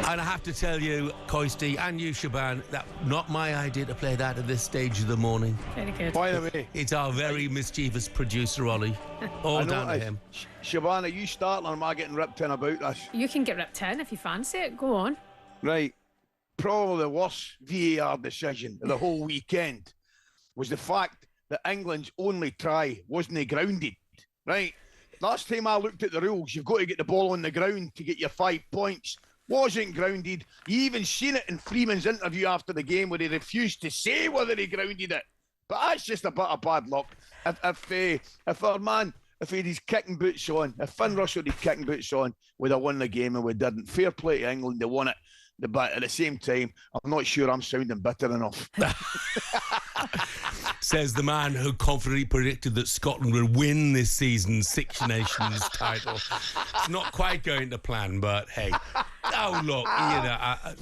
And I have to tell you, Coisty, and you, Shebahn, that not my idea to play that at this stage of the morning. Very good. By the way, It's our very mischievous producer, Ollie. All down to him. Shebahn, are you starting or am I getting ripped in about this? You can get ripped in if you fancy it. Go on. Right. Probably the worst VAR decision of the whole weekend was the fact that England's only try wasn't grounded. Right. Last time I looked at the rules, you've got to get the ball on the ground to get your 5 points. Wasn't grounded. You even seen it in Freeman's interview after the game where he refused to say whether he grounded it. But that's just a bit of bad luck. If our man, if he had his kicking boots on, if Finn Russell had his kicking boots on, we'd have won the game and we didn't. Fair play to England, they won it. But at the same time, I'm not sure I'm sounding bitter enough. Says the man who confidently predicted that Scotland would win this season's Six Nations title. It's not quite going to plan, but hey. Oh, look,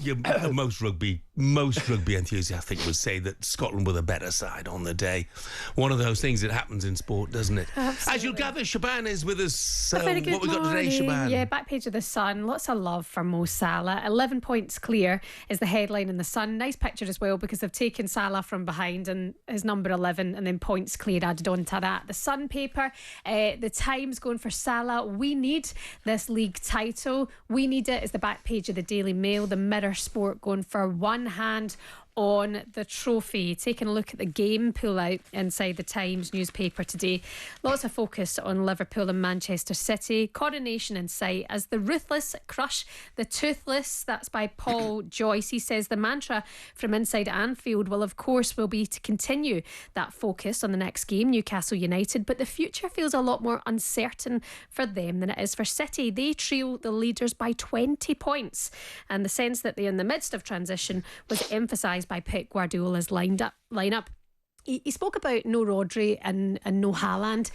you know, most rugby enthusiasts, I think, would say that Scotland were the better side on the day. One of those things that happens in sport, doesn't it? Absolutely. As you'll gather, Shebahn is with us. A very good what we got today, morning. Shebahn? Yeah, back page of the Sun. Lots of love for Mo Salah. 11 points clear is the headline in the Sun. Nice picture as well because they've taken Salah from behind and his number 11 and then points clear added on to that. The Sun paper, the Times going for Salah. We need this league title. We need it is the back page of the Daily Mail. The Mirror Sport going for one hand on the trophy. Taking a look at the game pull out inside the Times newspaper today. Lots of focus on Liverpool and Manchester City. Coronation in sight as the ruthless crush the toothless. That's by Paul Joyce. He says the mantra from inside Anfield will be to continue that focus on the next game, Newcastle United, but the future feels a lot more uncertain for them than it is for City. They trail the leaders by 20 points, and the sense that they're in the midst of transition was emphasised by Pep Guardiola's lineup. He spoke about no Rodri and no Haaland.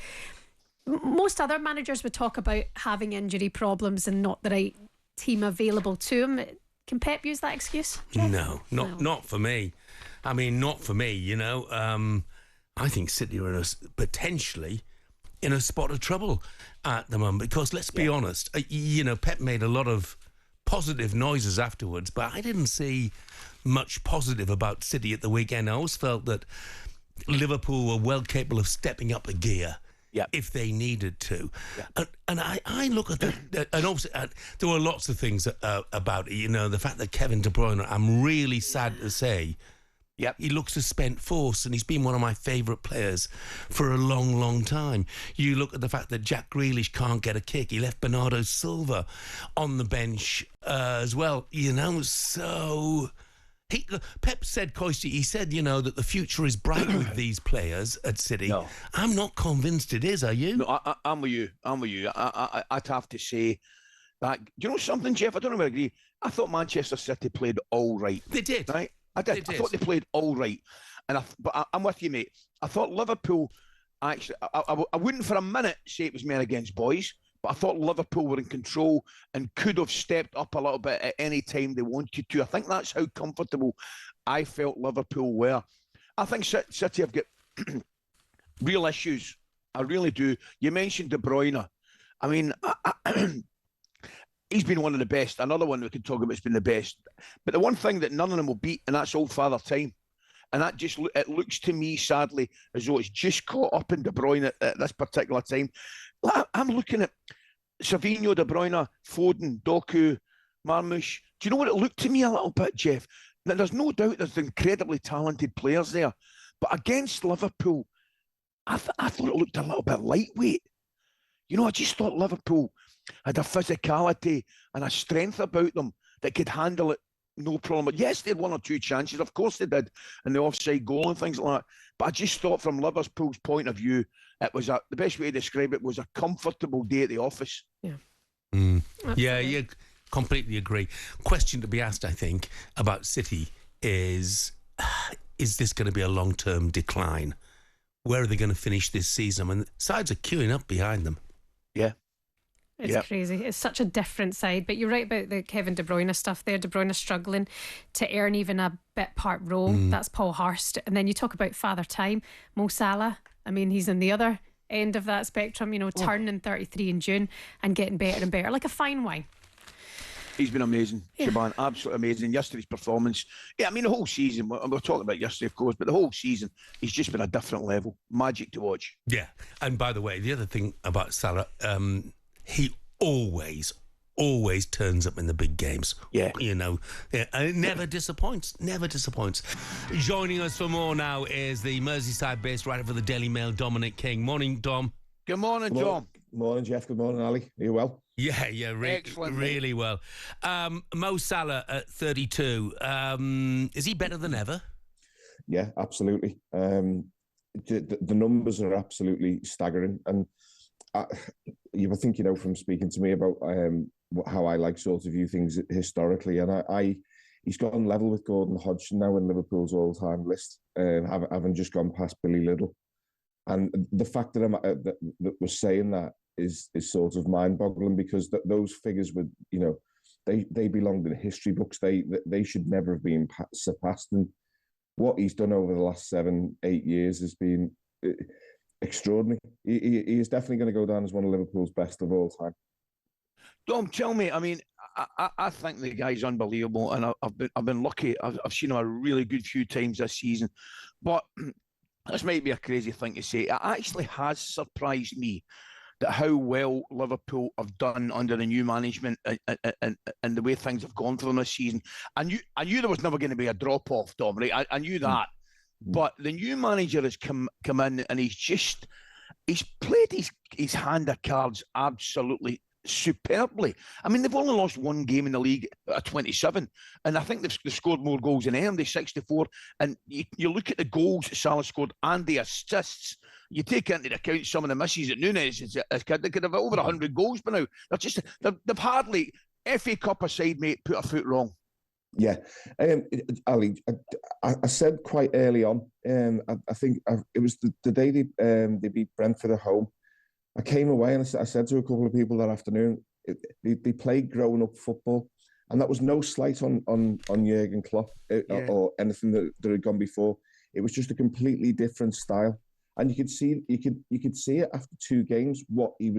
Most other managers would talk about having injury problems and not the right team available to him. Can Pep use that excuse, Jeff? No, not for me. I mean, not for me, you know. I think City are potentially in a spot of trouble at the moment because, let's be honest, you know, Pep made a lot of positive noises afterwards, but I didn't see much positive about City at the weekend. I always felt that Liverpool were well capable of stepping up a gear if they needed to. And I look at that, and obviously there were lots of things about it. You know, the fact that Kevin De Bruyne, I'm really sad to say, he looks a spent force, and he's been one of my favourite players for a long, long time. You look at the fact that Jack Grealish can't get a kick. He left Bernardo Silva on the bench as well, you know, so... Pep said, Coisty, he said, you know, that the future is bright with these players at City. No. I'm not convinced it is, are you? No, I'm with you. I'd have to say that, you know something, Jeff? I don't know if I agree. I thought Manchester City played all right. They did. Right? I did. I thought they played all right. But I'm with you, mate. I thought Liverpool, actually, I wouldn't for a minute say it was men against boys, but I thought Liverpool were in control and could have stepped up a little bit at any time they wanted to. I think that's how comfortable I felt Liverpool were. I think City have got real issues. I really do. You mentioned De Bruyne. I mean, he's been one of the best. Another one we could talk about has been the best. But the one thing that none of them will beat, and that's old Father Time. And that just, it looks to me, sadly, as though it's just caught up in De Bruyne at this particular time. I'm looking at Savinho, De Bruyne, Foden, Doku, Marmoush. Do you know what it looked to me a little bit, Jeff? Now, there's no doubt there's incredibly talented players there. But against Liverpool, I thought it looked a little bit lightweight. You know, I just thought Liverpool had a physicality and a strength about them that could handle it no problem. But yes, they had one or two chances. Of course they did. And the offside goal and things like that. But I just thought from Liverpool's point of view, it was the best way to describe it was a comfortable day at the office. Yeah, you completely agree. Question to be asked, I think, about City is this going to be a long-term decline? Where are they going to finish this season? And sides are queuing up behind them. Yeah. It's crazy. It's such a different side. But you're right about the Kevin De Bruyne stuff there. De Bruyne struggling to earn even a bit part role. That's Paul Hurst. And then you talk about Father Time, Mo Salah. I mean, he's on the other end of that spectrum, you know, turning 33 in June and getting better and better, like a fine wine. He's been amazing, Shebahn, absolutely amazing. Yesterday's performance, the whole season, we're talking about yesterday, of course, but the whole season, he's just been a different level. Magic to watch. Yeah, and by the way, the other thing about Salah, he always turns up in the big games. Yeah. And it never disappoints. Joining us for more now is the Merseyside-based writer for the Daily Mail, Dominic King. Morning, Dom. Good morning, Dom. Morning, Jeff. Good morning, Ali. Are you well? Yeah, Excellent, really well. Mo Salah at 32, is he better than ever? Yeah, absolutely. The numbers are absolutely staggering, and I think from speaking to me about how I like sort of view things historically, and he's gone level with Gordon Hodgson now in Liverpool's all-time list, having just gone past Billy Liddell. And the fact that that we're saying that is sort of mind-boggling, because those figures would, they belonged in history books. They should never have been surpassed. And what he's done over the last 7-8 years has been extraordinary. He is definitely going to go down as one of Liverpool's best of all time. Dom, tell me, I think the guy's unbelievable, and I've been lucky. I've seen him a really good few times this season, but this might be a crazy thing to say. It actually has surprised me that how well Liverpool have done under the new management and the way things have gone for them this season. I knew there was never going to be a drop-off, Dom, right? I knew that. But the new manager has come in, and he's played his hand of cards absolutely superbly. They've only lost one game in the league at 27, and I think they've scored more goals than them. They're 64, and you look at the goals Salah scored and the assists. You take into account some of the misses at Nunes. They could have over 100 goals by now. They've hardly, FA Cup aside, mate, put a foot wrong. Yeah, Ali, I said quite early on. I think it was the day they beat Brentford at home. I came away and I said to a couple of people that afternoon, they played grown-up football, and that was no slight on Jurgen Klopp or anything that had gone before. It was just a completely different style, and you could see it after 2 games what he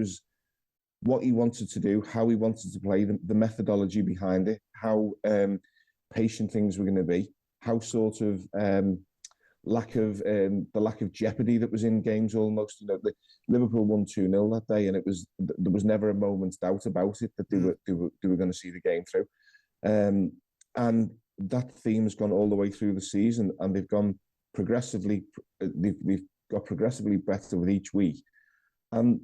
wanted to do, how he wanted to play, the methodology behind it, how patient things were going to be, how sort of the lack of jeopardy that was in games almost. Liverpool won 2-0 that day, and there was never a moment's doubt about it that they were going to see the game through. And that theme has gone all the way through the season, and they've got progressively better with each week. And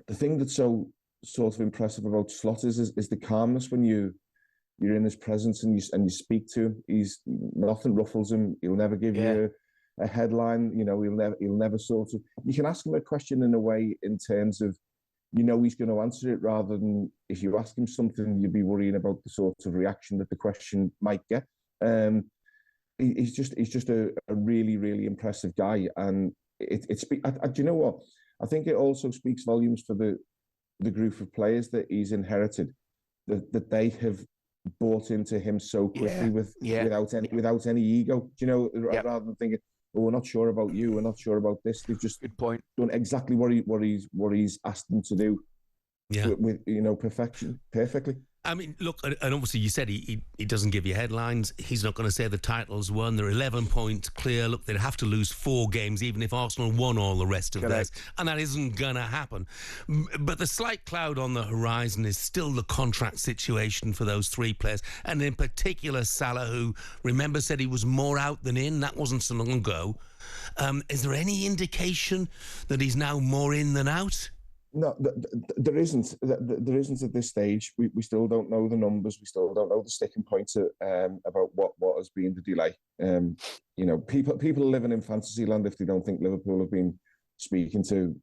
the thing that's so sort of impressive about Slot is the calmness when you're in his presence and you speak to him. He's nothing ruffles him. He'll never give you a headline. He'll never sort of. You can ask him a question in a way in terms of, he's going to answer it, rather than if you ask him something, you'd be worrying about the sort of reaction that the question might get. He's just a really, really impressive guy, and do you know what? I think it also speaks volumes for the group of players that he's inherited, that they have bought into him so quickly without any ego. Rather than thinking, "Oh, we're not sure about you. We're not sure about this." They've just done exactly what he's asked them to do. Yeah, with perfection, perfectly. Look, and obviously you said he doesn't give you headlines. He's not going to say the title's won. They're 11 points clear. Look, they'd have to lose 4 games even if Arsenal won all the rest of theirs, and that isn't going to happen. But the slight cloud on the horizon is still the contract situation for those 3 players, and in particular Salah, who, remember, said he was more out than in. That wasn't so long ago. Is there any indication that he's now more in than out? No, there isn't. There isn't at this stage. We still don't know the numbers. We still don't know the sticking points about what has been the delay. People are living in fantasy land if they don't think Liverpool have been speaking to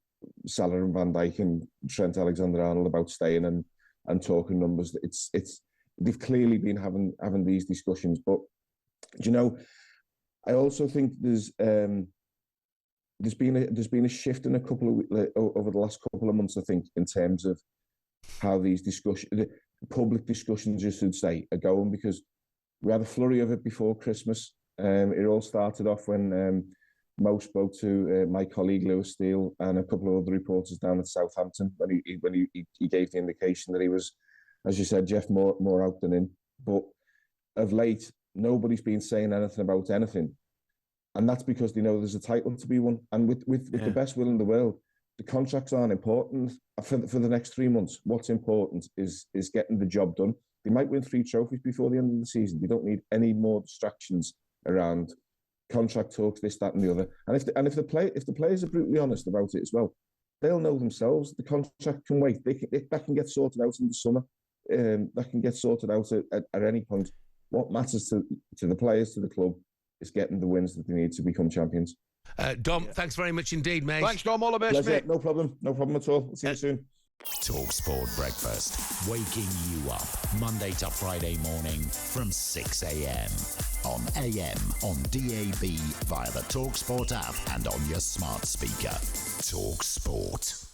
Salah and Van Dijk and Trent Alexander-Arnold about staying and talking numbers. They've clearly been having these discussions. But I also think there's been a shift in over the last couple of months, I think, in terms of how these public discussions, you should say, are going, because we had a flurry of it before Christmas. It all started off when Mo spoke to my colleague Lewis Steele and a couple of other reporters down at Southampton when he gave the indication that he was as you said, Jeff, more out than in. But of late, nobody's been saying anything about anything. And that's because they know there's a title to be won. And with the best will in the world, the contracts aren't important for the next 3 months. What's important is getting the job done. They might win 3 trophies before the end of the season. They don't need any more distractions around contract talks, this, that, and the other. And if the players are brutally honest about it as well, they'll know themselves. The contract can wait. That can get sorted out in the summer. That can get sorted out at any point. What matters to the players, to the club, is getting the wins that they need to become champions. Dom, thanks very much indeed, mate. Thanks, Dom. All the best, Pleasure. mate. No problem at all. See you soon. talkSPORT Breakfast, waking you up Monday to Friday morning from 6 a.m. on AM, on DAB, via the talkSPORT app and on your smart speaker. talkSPORT.